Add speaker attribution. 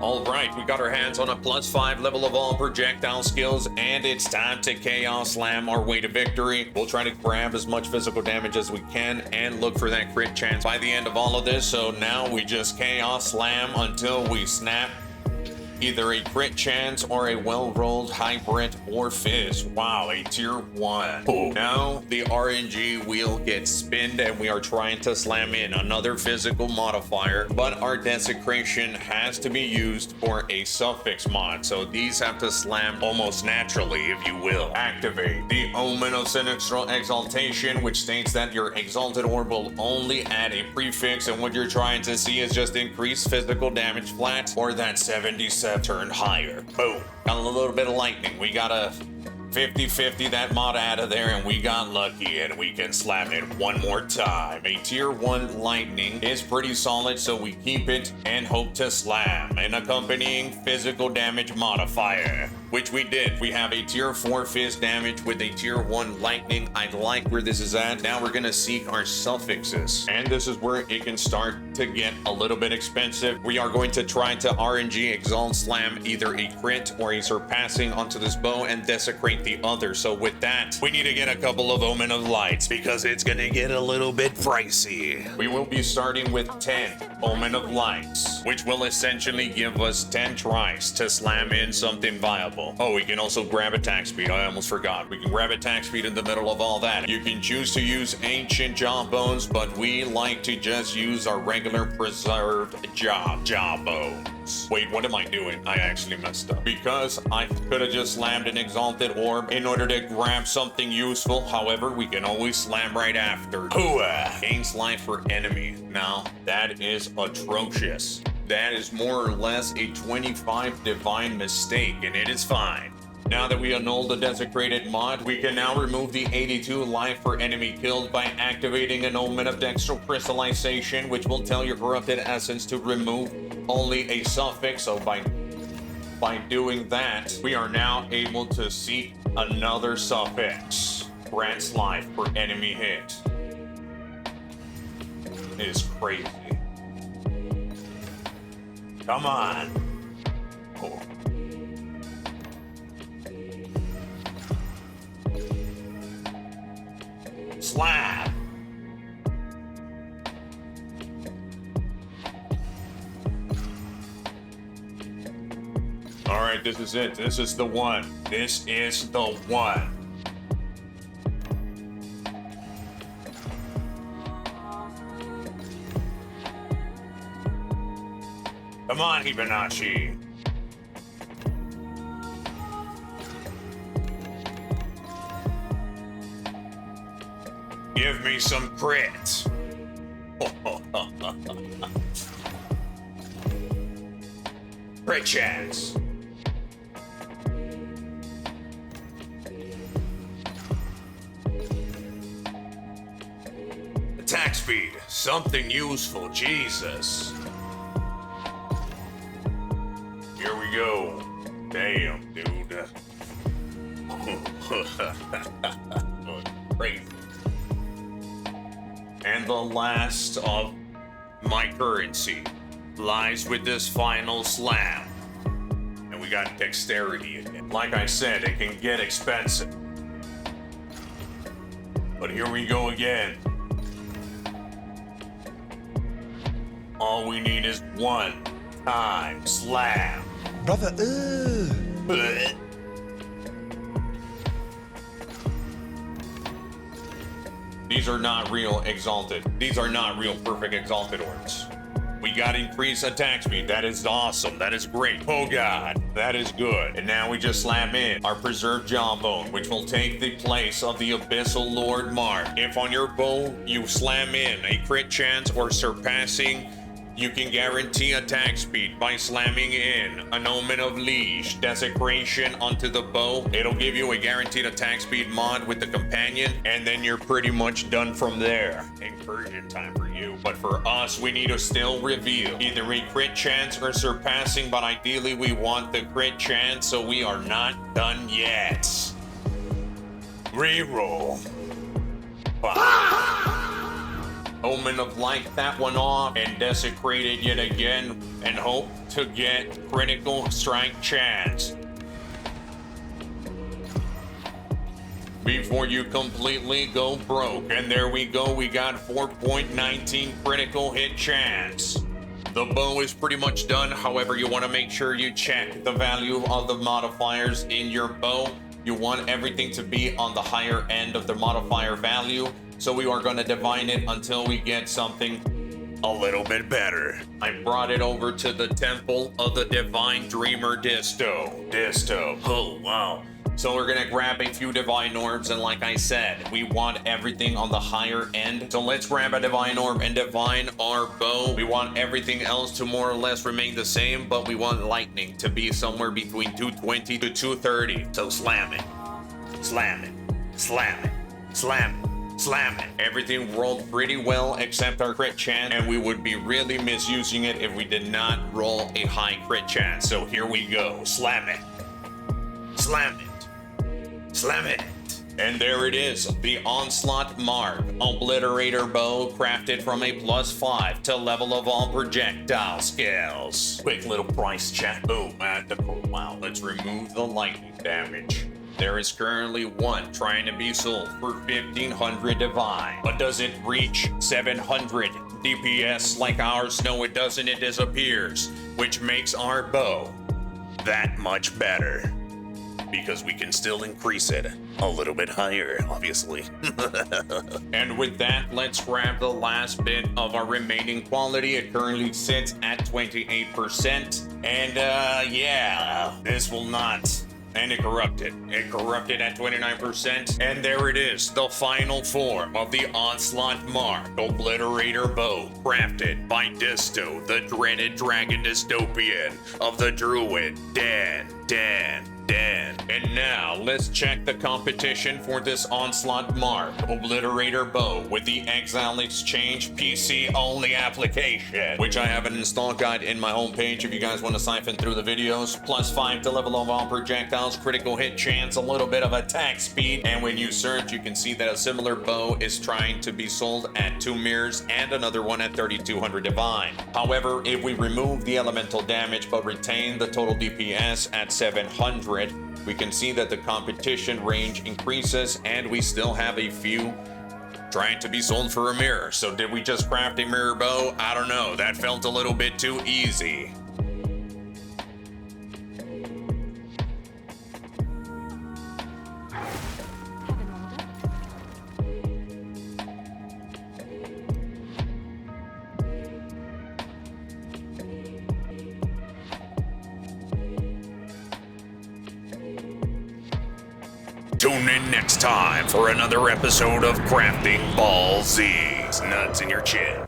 Speaker 1: Alright, we got our hands on a +5 level of all projectile skills, and it's time to Chaos Slam our way to victory. We'll try to grab as much physical damage as we can and look for that crit chance by the end of all of this, so now we just Chaos Slam until we snap either a crit chance or a well-rolled hybrid or fizz. Wow, a tier 1. Oh. Now the RNG wheel gets spinned and we are trying to slam in another physical modifier, but our desecration has to be used for a suffix mod, so these have to slam almost naturally, if you will. Activate the Omen of Sinistral Exaltation, which states that your exalted orb will only add a prefix, and what you're trying to see is just increase physical damage flat or that 77 turn higher. Boom. Got a little bit of lightning. We got a 50-50 that mod out of there, and we got lucky, and we can slam it one more time. A tier 1 lightning is pretty solid, so we keep it and hope to slam an accompanying physical damage modifier, which we did. We have a tier 4 fizz damage with a tier 1 lightning. I like where this is at. Now we're gonna seek our suffixes, and this is where it can start to get a little bit expensive. We are going to try to RNG exalt slam either a crit or a surpassing onto this bow and desecrate the other. So with that, we need to get a couple of Omen of Lights because it's gonna get a little bit pricey. We will be starting with 10 Omen of Lights, which will essentially give us 10 tries to slam in something viable. Oh, we can also grab attack speed. I almost forgot. We can grab attack speed in the middle of all that. You can choose to use ancient jawbones, but we like to just use our regular preserved jawbones. Wait, what am I doing? I actually messed up because I could have just slammed an exalted orb in order to grab something useful. However, we can always slam right after. Hooah! Gains life for enemy. Now, that is atrocious. That is more or less a 25 divine mistake, and it is fine. Now that we annul the desecrated mod, we can now remove the 82 life for enemy killed by activating an Omen of Dextral Crystallization, which will tell your corrupted essence to remove only a suffix. So by doing that, we are now able to seek another suffix. Grants life for enemy hit. It is crazy. Come on. Oh. Slap. All right, this is it. This is the one. This is the one. Come on, Hibanashi. Give me some crit. Crit chance. Attack speed. Something useful. Jesus. Here we go. Damn, dude. Crazy. And the last of my currency lies with this final slam. And we got dexterity again. Like I said, it can get expensive. But here we go again. All we need is one time slam.
Speaker 2: Brother,
Speaker 1: These are not real exalted. These are not real perfect exalted orbs. We got increased attack speed. That is awesome. That is great. Oh god, that is good. And now we just slam in our preserved jawbone, which will take the place of the Abyssal Lord Mark. If on your bow you slam in a crit chance or surpassing, you can guarantee attack speed by slamming in an Omen of Leash desecration onto the bow. It'll give you a guaranteed attack speed mod with the companion, and then you're pretty much done from there. Incursion time for you. But for us, we need to still reveal either a crit chance or surpassing, but ideally we want the crit chance, so we are not done yet. Reroll. Omen of Light that one off and desecrate it yet again and hope to get critical strike chance before you completely go broke. And there we go, we got 4.19 critical hit chance. The bow is pretty much done. However, you want to make sure you check the value of the modifiers in your bow. You want everything to be on the higher end of the modifier value. So we are going to divine it until we get something a little bit better. I brought it over to the Temple of the Divine Dreamer Diztoh. Oh, wow. So we're gonna grab a few divine orbs, and like I said, we want everything on the higher end. So let's grab a divine orb and divine our bow. We want everything else to more or less remain the same, but we want lightning to be somewhere between 220 to 230. So slam it, slam it, slam it, slam it, slam it. Everything rolled pretty well except our crit chance, and we would be really misusing it if we did not roll a high crit chance. So here we go, slam it, slam it, slam it. And there it is, the Onslaught Mark Obliterator Bow, crafted from a +5 to level of all projectile skills. Quick little price check. Boom, wow, let's remove the lightning damage. There is currently one trying to be sold for 1500 divine. But does it reach 700 DPS like ours? No, it doesn't, it disappears, which makes our bow that much better, because we can still increase it a little bit higher, obviously. And with that, let's grab the last bit of our remaining quality. It currently sits at 28%. And yeah, this will not. And it corrupted. It corrupted at 29%. And there it is, the final form of the Onslaught Mark Obliterator Bow, crafted by Diztoh, the dreaded dragon dystopian of the druid Dan. And now, let's check the competition for this Onslaught Mark Obliterator Bow with the Exile Exchange PC only application, which I have an install guide in my homepage if you guys want to siphon through the videos. +5 to level of all projectiles, critical hit chance, a little bit of attack speed, and when you search, you can see that a similar bow is trying to be sold at 2 mirrors and another one at 3200 divine. However, if we remove the elemental damage but retain the total DPS at 700, we can see that the competition range increases, and we still have a few trying to be sold for a mirror. So did we just craft a mirror bow? I don't know, that felt a little bit too easy.
Speaker 2: Tune in next time for another episode of Crafting Ball Z's Nuts in Your Chin.